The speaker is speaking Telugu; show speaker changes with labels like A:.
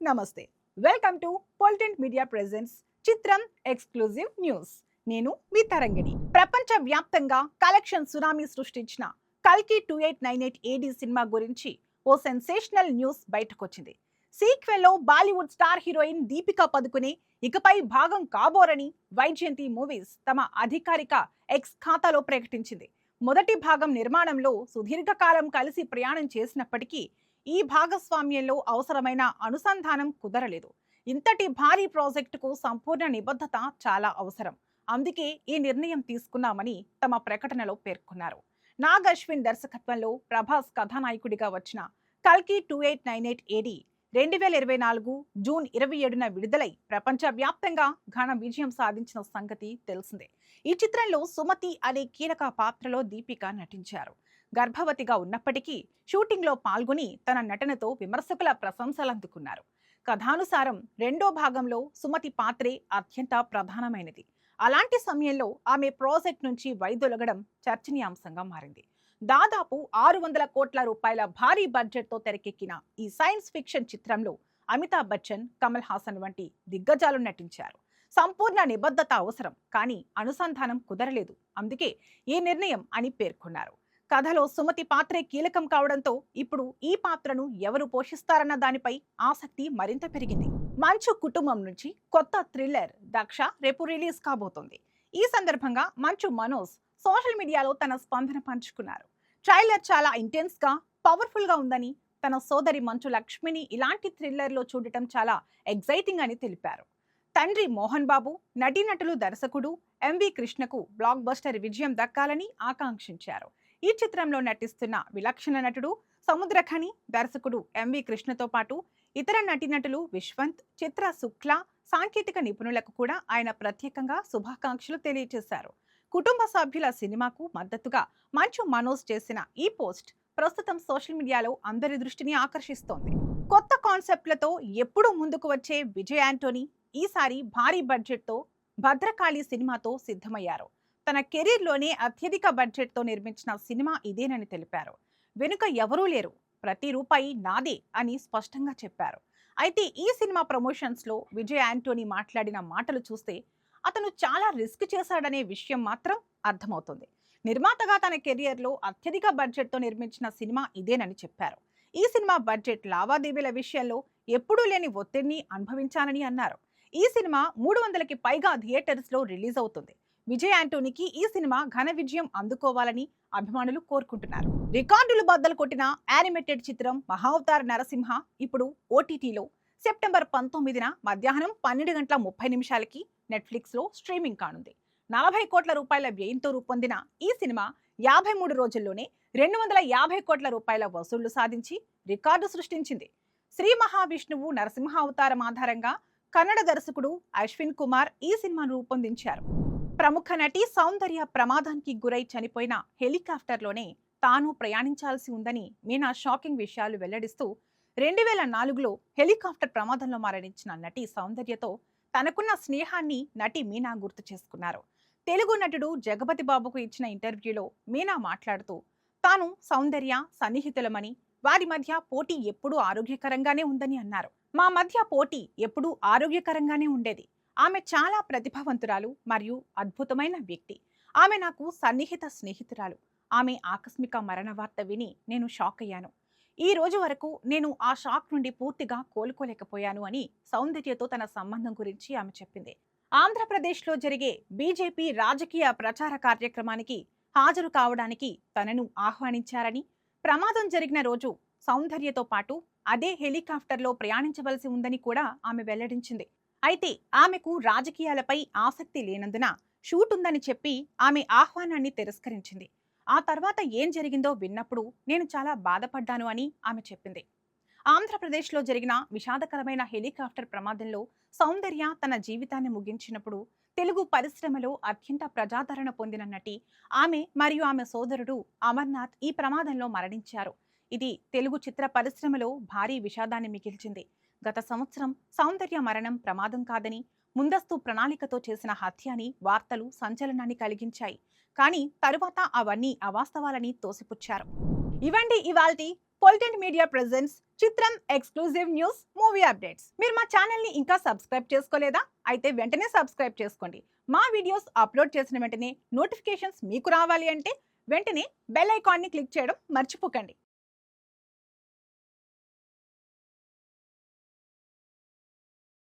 A: నమస్తే. వెల్కమ్ టు పొలిటెంట్ మీడియా ప్రెజెంట్స్ చిత్రం ఎక్స్క్లూజివ్ న్యూస్. నేను మీ తరంగిణి. ప్రపంచ వ్యాప్తంగా కలెక్షన్ సునామీ సృష్టించిన కల్కి 2898 ఏడి సినిమా గురించి ఓ సెన్సేషనల్ న్యూస్ బయటకొచ్చింది. సీక్వెల్ లో బాలీవుడ్ స్టార్ హీరోయిన్ దీపికా పదుకునే ఇకపై భాగం కాబోరని వైజయంతి మూవీస్ తమ అధికారిక ఎక్స్ ఖాతాలో ప్రకటించింది. మొదటి భాగం నిర్మాణంలో సుదీర్ఘకాలం కలిసి ప్రయాణం చేసినప్పటికీ ఈ భాగస్వామ్యంలో అవసరమైన అనుసంధానం కుదరలేదు. ఇంతటి భారీ ప్రాజెక్టుకు సంపూర్ణ నిబద్ధత చాలా అవసరం. అందుకే ఈ నిర్ణయం తీసుకున్నామని తమ ప్రకటనలో పేర్కొన్నారు. నాగ్ అశ్విన్ దర్శకత్వంలో ప్రభాస్ కథానాయకుడిగా వచ్చిన కల్కి 2898 ఏడి 2024 జూన్ 27న విడుదలై ప్రపంచవ్యాప్తంగా ఘన విజయం సాధించిన సంగతి తెలిసిందే. ఈ చిత్రంలో సుమతి అనే కీలక పాత్రలో దీపిక నటించారు. గర్భవతిగా ఉన్నప్పటికీ షూటింగ్లో పాల్గొని తన నటనతో విమర్శకుల ప్రశంసలు అందుకున్నారు. కథానుసారం రెండో భాగంలో సుమతి పాత్రే అత్యంత ప్రధానమైనది. అలాంటి సమయంలో ఆమె ప్రాజెక్ట్ నుంచి వైదొలగడం చర్చనీయాంశంగా మారింది. దాదాపు 600 కోట్ల రూపాయల భారీ బడ్జెట్తో తెరకెక్కిన ఈ సైన్స్ ఫిక్షన్ చిత్రంలో అమితాబ్ బచ్చన్, కమల్ హాసన్ వంటి దిగ్గజాలు నటించారు. సంపూర్ణ నిబద్ధత అవసరం, కానీ అనుసంధానం కుదరలేదు. అందుకే ఈ నిర్ణయం అని పేర్కొన్నారు. కథలో సుమతి పాత్రే కీలకం కావడంతో ఇప్పుడు ఈ పాత్రను ఎవరు పోషిస్తారన్న దానిపై ఆసక్తి మరింత పెరిగింది. మంచు కుటుంబం నుంచి కొత్త థ్రిల్లర్ దక్ష రేపు రిలీజ్ కాబోతోంది. ఈ సందర్భంగా మంచు మనోజ్ సోషల్ మీడియాలో తన స్పందన పంచుకున్నారు. ట్రైలర్ చాలా ఇంటెన్స్ గా, పవర్ఫుల్ గా ఉందని, తన సోదరి మంచు లక్ష్మిని ఇలాంటి థ్రిల్లర్ లో చూడటం చాలా ఎగ్జైటింగ్ అని తెలిపారు. తండ్రి మోహన్ బాబు, నటీనటులు, దర్శకుడు ఎంవి కృష్ణకు బ్లాక్ బస్టర్ విజయం దక్కాలని ఆకాంక్షించారు. ఈ చిత్రంలో నటిస్తున్న విలక్షణ నటుడు సముద్రఖని, దర్శకుడు ఎంవి కృష్ణతో పాటు ఇతర నటీనటులు విశ్వంత్, చిత్ర శుక్లా, సాంకేతిక నిపుణులకు కూడా ఆయన ప్రత్యేకంగా శుభాకాంక్షలు తెలియజేశారు. కుటుంబ సభ్యుల సినిమాకు మద్దతుగా మంచు మనోజ్ చేసిన ఈ పోస్ట్ ప్రస్తుతం సోషల్ మీడియాలో అందరి దృష్టిని ఆకర్షిస్తోంది. కొత్త కాన్సెప్ట్లతో ఎప్పుడూ ముందుకు వచ్చే విజయ్ యాంటోనీ ఈసారి భారీ బడ్జెట్తో భద్రకాళి సినిమాతో సిద్ధమయ్యారు. తన కెరీర్లోనే అత్యధిక బడ్జెట్తో నిర్మించిన సినిమా ఇదేనని తెలిపారు. వెనుక ఎవరూ లేరు, ప్రతి రూపాయి నాదే అని స్పష్టంగా చెప్పారు. అయితే ఈ సినిమా ప్రమోషన్స్లో విజయ్ యాంటోనీ మాట్లాడిన మాటలు చూస్తే అతను చాలా రిస్క్ చేశాడనే విషయం మాత్రం అర్థమవుతుంది. నిర్మాతగా తన కెరియర్లో అత్యధిక బడ్జెట్తో నిర్మించిన సినిమా ఇదేనని చెప్పారు. ఈ సినిమా బడ్జెట్ లావాదేవీల విషయంలో ఎప్పుడూ లేని ఒత్తిడిని అనుభవించానని అన్నారు. ఈ సినిమా 300కి పైగా థియేటర్స్లో రిలీజ్ అవుతుంది. విజయ్ యాంటోనీకి ఈ సినిమా ఘన విజయం అందుకోవాలని అభిమానులు కోరుకుంటున్నారు. రికార్డులు బద్దలు కొట్టిన యానిమేటెడ్ చిత్రం మహావతార్ నరసింహ ఇప్పుడు ఓటీటీలో సెప్టెంబర్ 19న మధ్యాహ్నం 12:30 నెట్ఫ్లిక్స్లో స్ట్రీమింగ్ కానుంది. 40 కోట్ల రూపాయల వ్యయంతో రూపొందిన ఈ సినిమా 53 రోజుల్లోనే 250 కోట్ల రూపాయల వసూళ్లు సాధించి రికార్డు సృష్టించింది. శ్రీ మహావిష్ణువు నరసింహ అవతారం ఆధారంగా కన్నడ దర్శకుడు అశ్విన్ కుమార్ ఈ సినిమాను రూపొందించారు. ప్రముఖ నటి సౌందర్య ప్రమాదానికి గురై చనిపోయిన హెలికాప్టర్లోనే తాను ప్రయాణించాల్సి ఉందని మీనా షాకింగ్ విషయాలు వెల్లడిస్తూ 2004లో హెలికాప్టర్ ప్రమాదంలో మరణించిన నటి సౌందర్యతో తనకున్న స్నేహాన్ని నటి మీనా గుర్తు చేసుకున్నారు. తెలుగు నటుడు జగపతి బాబుకు ఇచ్చిన ఇంటర్వ్యూలో మీనా మాట్లాడుతూ తాను సౌందర్య సన్నిహితులమని, వారి మధ్య పోటీ ఎప్పుడూ ఆరోగ్యకరంగానే ఉందని అన్నారు. మా మధ్య పోటీ ఎప్పుడూ ఆరోగ్యకరంగానే ఉండేది. ఆమె చాలా ప్రతిభావంతురాలు మరియు అద్భుతమైన వ్యక్తి. ఆమె నాకు సన్నిహిత స్నేహితురాలు. ఆమె ఆకస్మిక మరణ వార్త విని నేను షాక్ అయ్యాను. ఈ రోజు వరకు నేను ఆ షాక్ నుండి పూర్తిగా కోలుకోలేకపోయాను అని సౌందర్యతో తన సంబంధం గురించి ఆమె చెప్పింది. ఆంధ్రప్రదేశ్లో జరిగే బీజేపీ రాజకీయ ప్రచార కార్యక్రమానికి హాజరు కావడానికి తనను ఆహ్వానించారని, ప్రమాదం జరిగిన రోజు సౌందర్యతో పాటు అదే హెలికాప్టర్లో ప్రయాణించవలసి ఉందని కూడా ఆమె వెల్లడించింది. అయితే ఆమెకు రాజకీయాలపై ఆసక్తి లేనందున షూట్ ఉందని చెప్పి ఆమె ఆహ్వానాన్ని తిరస్కరించింది. ఆ తర్వాత ఏం జరిగిందో విన్నప్పుడు నేను చాలా బాధపడ్డాను అని ఆమె చెప్పింది. ఆంధ్రప్రదేశ్లో జరిగిన విషాదకరమైన హెలికాప్టర్ ప్రమాదంలో సౌందర్య తన జీవితాన్ని ముగించినప్పుడు తెలుగు పరిశ్రమలో అత్యంత ప్రజాదరణ పొందిన నటి ఆమె మరియు ఆమె సోదరుడు అమర్నాథ్ ఈ ప్రమాదంలో మరణించారు. ఇది తెలుగు చిత్ర పరిశ్రమలో భారీ విషాదాన్ని మిగిల్చింది. గత సంవత్సరం సౌందర్య మరణం ప్రమాదం కాదని, ముందస్తు ప్రణాళికతో చేసిన హత్య అని వార్తలు సంచలనాన్ని కలిగించాయి. కానీ తరువాత అవన్నీ అవాస్తవాలని తోసిపుచ్చారు. ఇవండి ఇవాల్టి పొలిటెంట్ మీడియా ప్రెజెంట్స్ చిత్రం ఎక్స్క్లూజివ్ న్యూస్ మూవీ అప్డేట్స్. మీరు మా ఛానల్ ని ఇంకా సబ్స్క్రైబ్ చేసుకోలేదా? అయితే వెంటనే సబ్స్క్రైబ్ చేసుకోండి. మా వీడియోస్ అప్లోడ్ చేసిన వెంటనే నోటిఫికేషన్స్ మీకు రావాలి అంటే వెంటనే బెల్ ఐకాన్ ని క్లిక్ చేయడం మర్చిపోకండి.